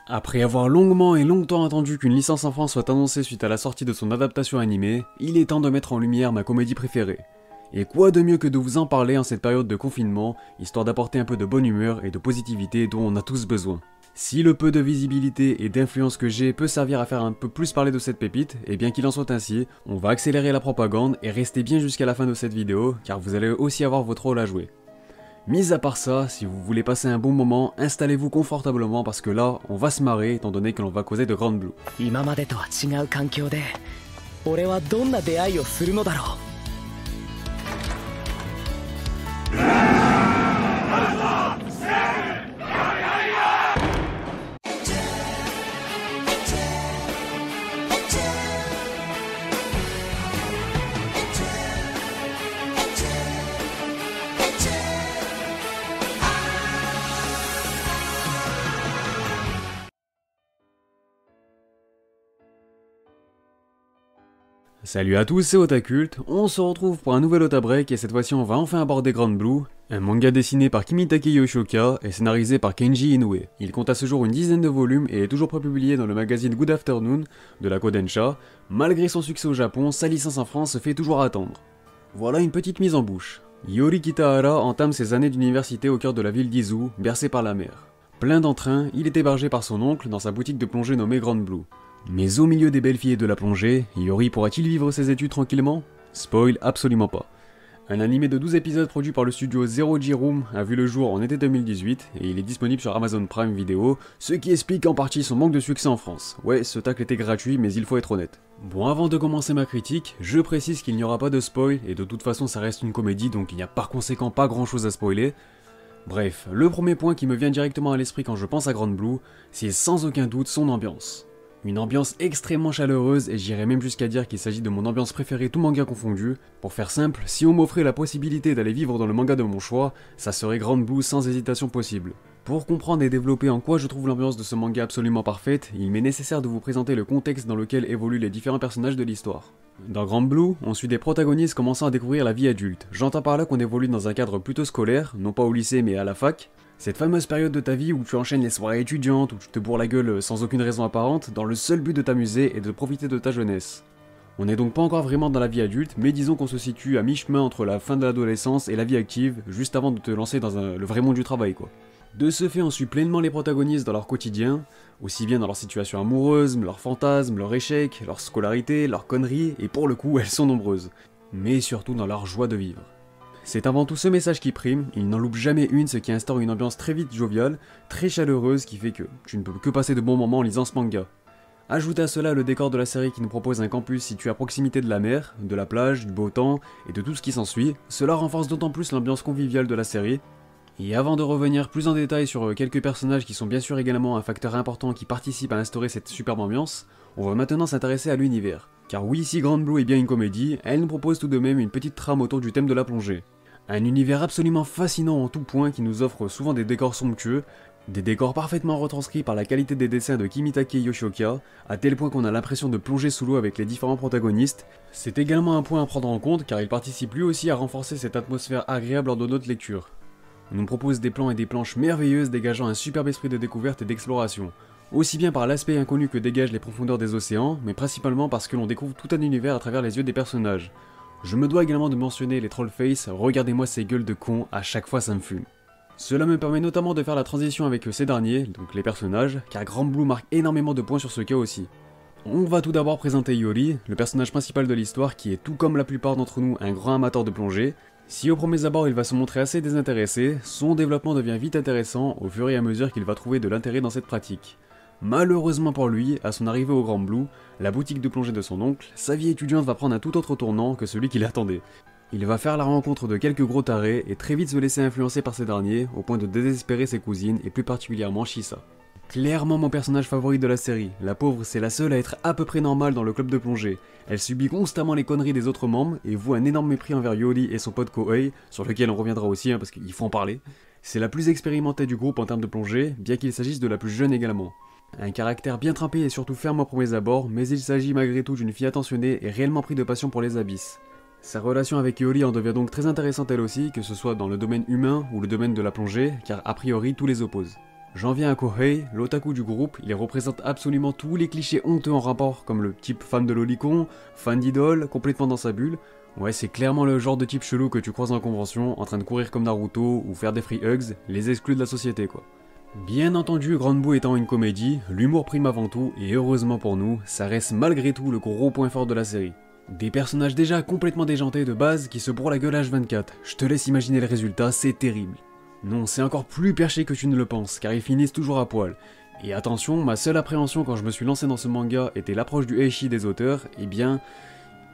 Après avoir longuement et longtemps attendu qu'une licence en France soit annoncée suite à la sortie de son adaptation animée, il est temps de mettre en lumière ma comédie préférée. Et quoi de mieux que de vous en parler en cette période de confinement, histoire d'apporter un peu de bonne humeur et de positivité dont on a tous besoin. Si le peu de visibilité et d'influence que j'ai peut servir à faire un peu plus parler de cette pépite, et bien qu'il en soit ainsi, on va accélérer la propagande et rester bien jusqu'à la fin de cette vidéo, car vous allez aussi avoir votre rôle à jouer. Mis à part ça, si vous voulez passer un bon moment, installez-vous confortablement parce que là, on va se marrer étant donné que l'on va causer de Grand Blue. 今までとは違う環境で俺はどんな出会いをするのだろう。Salut à tous, c'est Otakult, on se retrouve pour un nouvel Otabreak et cette fois-ci on va enfin aborder Grand Blue, un manga dessiné par Kimitake Yoshioka et scénarisé par Kenji Inoue. Il compte à ce jour une dizaine de volumes et est toujours prépublié dans le magazine Good Afternoon de la Kodansha. Malgré son succès au Japon, sa licence en France se fait toujours attendre. Voilà une petite mise en bouche. Yori Kitahara entame ses années d'université au cœur de la ville d'Izu, bercée par la mer. Plein d'entrain, il est hébergé par son oncle dans sa boutique de plongée nommée Grand Blue. Mais au milieu des belles filles et de la plongée, Yori pourra-t-il vivre ses études tranquillement? Spoil, absolument pas. Un animé de 12 épisodes produit par le studio Zero G Room a vu le jour en été 2018 et il est disponible sur Amazon Prime Video, ce qui explique en partie son manque de succès en France. Ouais, ce tacle était gratuit mais il faut être honnête. Bon, avant de commencer ma critique, je précise qu'il n'y aura pas de spoil et de toute façon ça reste une comédie donc il n'y a par conséquent pas grand chose à spoiler. Bref, le premier point qui me vient directement à l'esprit quand je pense à Grand Blue, c'est sans aucun doute son ambiance. Une ambiance extrêmement chaleureuse et j'irais même jusqu'à dire qu'il s'agit de mon ambiance préférée tout manga confondu. Pour faire simple, si on m'offrait la possibilité d'aller vivre dans le manga de mon choix, ça serait Grand Blue sans hésitation possible. Pour comprendre et développer en quoi je trouve l'ambiance de ce manga absolument parfaite, il m'est nécessaire de vous présenter le contexte dans lequel évoluent les différents personnages de l'histoire. Dans Grand Blue, on suit des protagonistes commençant à découvrir la vie adulte. J'entends par là qu'on évolue dans un cadre plutôt scolaire, non pas au lycée mais à la fac. Cette fameuse période de ta vie où tu enchaînes les soirées étudiantes, où tu te bourres la gueule sans aucune raison apparente, dans le seul but de t'amuser et de profiter de ta jeunesse. On n'est donc pas encore vraiment dans la vie adulte, mais disons qu'on se situe à mi-chemin entre la fin de l'adolescence et la vie active, juste avant de te lancer dans le vrai monde du travail quoi. De ce fait, on suit pleinement les protagonistes dans leur quotidien, aussi bien dans leur situation amoureuse, leurs fantasmes, leurs échecs, leur scolarité, leurs conneries, et pour le coup elles sont nombreuses. Mais surtout dans leur joie de vivre. C'est avant tout ce message qui prime, il n'en loupe jamais une, ce qui instaure une ambiance très vite joviale, très chaleureuse qui fait que tu ne peux que passer de bons moments en lisant ce manga. Ajoutez à cela le décor de la série qui nous propose un campus situé à proximité de la mer, de la plage, du beau temps et de tout ce qui s'ensuit, cela renforce d'autant plus l'ambiance conviviale de la série. Et avant de revenir plus en détail sur quelques personnages qui sont bien sûr également un facteur important qui participe à instaurer cette superbe ambiance, on va maintenant s'intéresser à l'univers. Car oui, si Grand Blue est bien une comédie, elle nous propose tout de même une petite trame autour du thème de la plongée. Un univers absolument fascinant en tout point qui nous offre souvent des décors somptueux, des décors parfaitement retranscrits par la qualité des dessins de Kimitake Yoshioka, à tel point qu'on a l'impression de plonger sous l'eau avec les différents protagonistes. C'est également un point à prendre en compte car il participe lui aussi à renforcer cette atmosphère agréable lors de notre lecture. On nous propose des plans et des planches merveilleuses dégageant un superbe esprit de découverte et d'exploration, aussi bien par l'aspect inconnu que dégagent les profondeurs des océans, mais principalement parce que l'on découvre tout un univers à travers les yeux des personnages. Je me dois également de mentionner les trollface, regardez-moi ces gueules de cons, à chaque fois ça me fume. Cela me permet notamment de faire la transition avec ces derniers, donc les personnages, car Grand Blue marque énormément de points sur ce cas aussi. On va tout d'abord présenter Yori, le personnage principal de l'histoire qui est tout comme la plupart d'entre nous un grand amateur de plongée. Si au premier abord il va se montrer assez désintéressé, son développement devient vite intéressant au fur et à mesure qu'il va trouver de l'intérêt dans cette pratique. Malheureusement pour lui, à son arrivée au Grand Blue, la boutique de plongée de son oncle, sa vie étudiante va prendre un tout autre tournant que celui qu'il attendait. Il va faire la rencontre de quelques gros tarés et très vite se laisser influencer par ces derniers, au point de désespérer ses cousines et plus particulièrement Shisa. Clairement mon personnage favori de la série, la pauvre c'est la seule à être à peu près normale dans le club de plongée. Elle subit constamment les conneries des autres membres et voue un énorme mépris envers Yori et son pote Kohei, sur lequel on reviendra aussi parce qu'il faut en parler. C'est la plus expérimentée du groupe en termes de plongée, bien qu'il s'agisse de la plus jeune également. Un caractère bien trempé et surtout ferme aux premiers abords, mais il s'agit malgré tout d'une fille attentionnée et réellement prise de passion pour les abysses. Sa relation avec Yori en devient donc très intéressante elle aussi, que ce soit dans le domaine humain ou le domaine de la plongée, car a priori tout les oppose. J'en viens à Kohei, l'otaku du groupe, il représente absolument tous les clichés honteux en rapport, comme le type fan de lolicon, fan d'idole, complètement dans sa bulle. Ouais, c'est clairement le genre de type chelou que tu croises en convention, en train de courir comme Naruto, ou faire des free hugs, les exclus de la société quoi. Bien entendu, Grand Blue étant une comédie, l'humour prime avant tout, et heureusement pour nous, ça reste malgré tout le gros point fort de la série. Des personnages déjà complètement déjantés de base qui se bourrent la gueule H24, je te laisse imaginer le résultat, c'est terrible. Non, c'est encore plus perché que tu ne le penses, car ils finissent toujours à poil. Et attention, ma seule appréhension quand je me suis lancé dans ce manga était l'approche du eishi des auteurs, eh bien,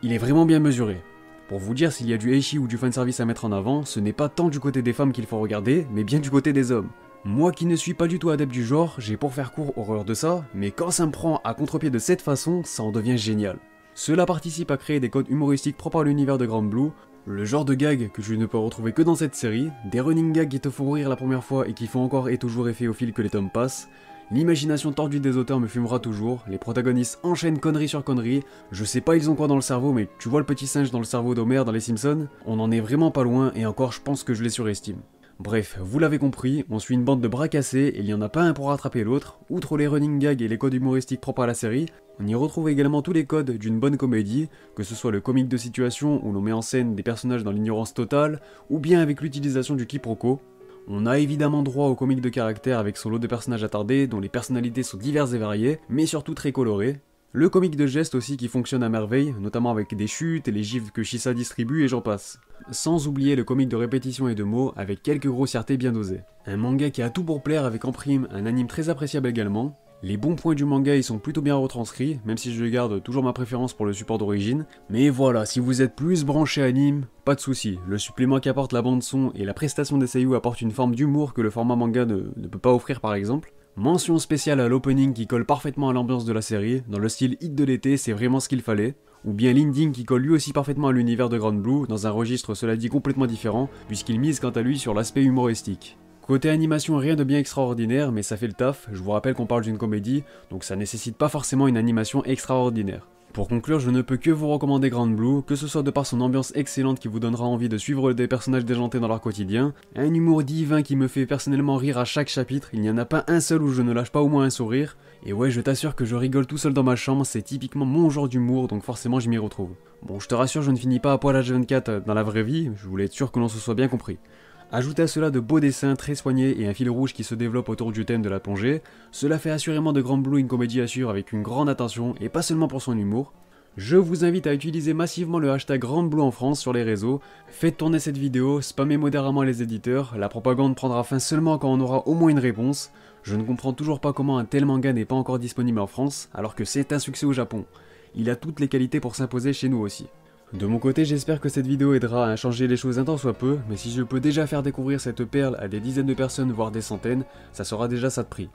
il est vraiment bien mesuré. Pour vous dire s'il y a du eishi ou du fanservice à mettre en avant, ce n'est pas tant du côté des femmes qu'il faut regarder, mais bien du côté des hommes. Moi qui ne suis pas du tout adepte du genre, j'ai pour faire court horreur de ça, mais quand ça me prend à contre-pied de cette façon, ça en devient génial. Cela participe à créer des codes humoristiques propres à l'univers de Grand Blue, le genre de gag que tu ne peux retrouver que dans cette série, des running gags qui te font rire la première fois et qui font encore et toujours effet au fil que les tomes passent, l'imagination tordue des auteurs me fumera toujours, les protagonistes enchaînent conneries sur conneries, je sais pas ils ont quoi dans le cerveau mais tu vois le petit singe dans le cerveau d'Homer dans les Simpsons, on en est vraiment pas loin et encore je pense que je les surestime. Bref, vous l'avez compris, on suit une bande de bras cassés et il n'y en a pas un pour rattraper l'autre. Outre les running gags et les codes humoristiques propres à la série, on y retrouve également tous les codes d'une bonne comédie, que ce soit le comique de situation où l'on met en scène des personnages dans l'ignorance totale, ou bien avec l'utilisation du quiproquo. On a évidemment droit au comique de caractère avec son lot de personnages attardés dont les personnalités sont diverses et variées, mais surtout très colorées. Le comique de geste aussi qui fonctionne à merveille, notamment avec des chutes et les gifs que Shisa distribue et j'en passe. Sans oublier le comique de répétition et de mots avec quelques grossièretés bien dosées. Un manga qui a tout pour plaire avec en prime un anime très appréciable également. Les bons points du manga ils sont plutôt bien retranscrits, même si je garde toujours ma préférence pour le support d'origine. Mais voilà, si vous êtes plus branché anime, pas de soucis. Le supplément qu'apporte la bande son et la prestation des seiyuu apporte une forme d'humour que le format manga ne peut pas offrir par exemple. Mention spéciale à l'opening qui colle parfaitement à l'ambiance de la série, dans le style hit de l'été, c'est vraiment ce qu'il fallait. Ou bien l'ending qui colle lui aussi parfaitement à l'univers de Grand Blue, dans un registre cela dit complètement différent, puisqu'il mise quant à lui sur l'aspect humoristique. Côté animation, rien de bien extraordinaire, mais ça fait le taf, je vous rappelle qu'on parle d'une comédie, donc ça nécessite pas forcément une animation extraordinaire. Pour conclure, je ne peux que vous recommander Grand Blue, que ce soit de par son ambiance excellente qui vous donnera envie de suivre des personnages déjantés dans leur quotidien, un humour divin qui me fait personnellement rire à chaque chapitre, il n'y en a pas un seul où je ne lâche pas au moins un sourire, et ouais je t'assure que je rigole tout seul dans ma chambre, c'est typiquement mon genre d'humour, donc forcément je m'y retrouve. Bon je te rassure, je ne finis pas à poil H24 dans la vraie vie, je voulais être sûr que l'on se soit bien compris. Ajoutez à cela de beaux dessins très soignés et un fil rouge qui se développe autour du thème de la plongée, cela fait assurément de Grand Blue une comédie à suivre avec une grande attention et pas seulement pour son humour. Je vous invite à utiliser massivement le hashtag Grand Blue en France sur les réseaux, faites tourner cette vidéo, spammez modérément les éditeurs, la propagande prendra fin seulement quand on aura au moins une réponse. Je ne comprends toujours pas comment un tel manga n'est pas encore disponible en France, alors que c'est un succès au Japon. Il a toutes les qualités pour s'imposer chez nous aussi. De mon côté, j'espère que cette vidéo aidera à changer les choses un tant soit peu, mais si je peux déjà faire découvrir cette perle à des dizaines de personnes, voire des centaines, ça sera déjà ça de prix.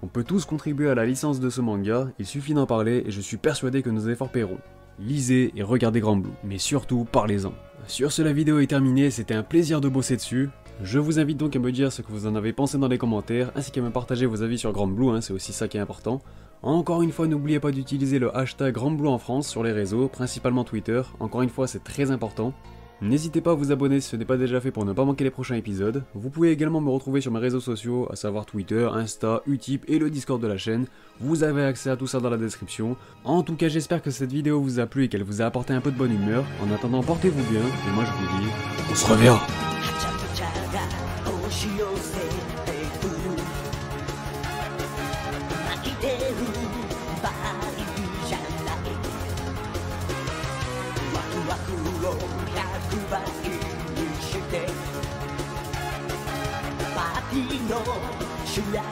On peut tous contribuer à la licence de ce manga, il suffit d'en parler et je suis persuadé que nos efforts paieront. Lisez et regardez Grand Blue, mais surtout parlez-en. Sur ce, la vidéo est terminée, c'était un plaisir de bosser dessus. Je vous invite donc à me dire ce que vous en avez pensé dans les commentaires, ainsi qu'à me partager vos avis sur Grand Blue, c'est aussi ça qui est important. Encore une fois, n'oubliez pas d'utiliser le hashtag Grand Blue en France sur les réseaux, principalement Twitter, encore une fois c'est très important. N'hésitez pas à vous abonner si ce n'est pas déjà fait pour ne pas manquer les prochains épisodes. Vous pouvez également me retrouver sur mes réseaux sociaux, à savoir Twitter, Insta, Utip et le Discord de la chaîne. Vous avez accès à tout ça dans la description. En tout cas, j'espère que cette vidéo vous a plu et qu'elle vous a apporté un peu de bonne humeur. En attendant, portez-vous bien, et moi je vous dis, on se revient.「パーティーの主役」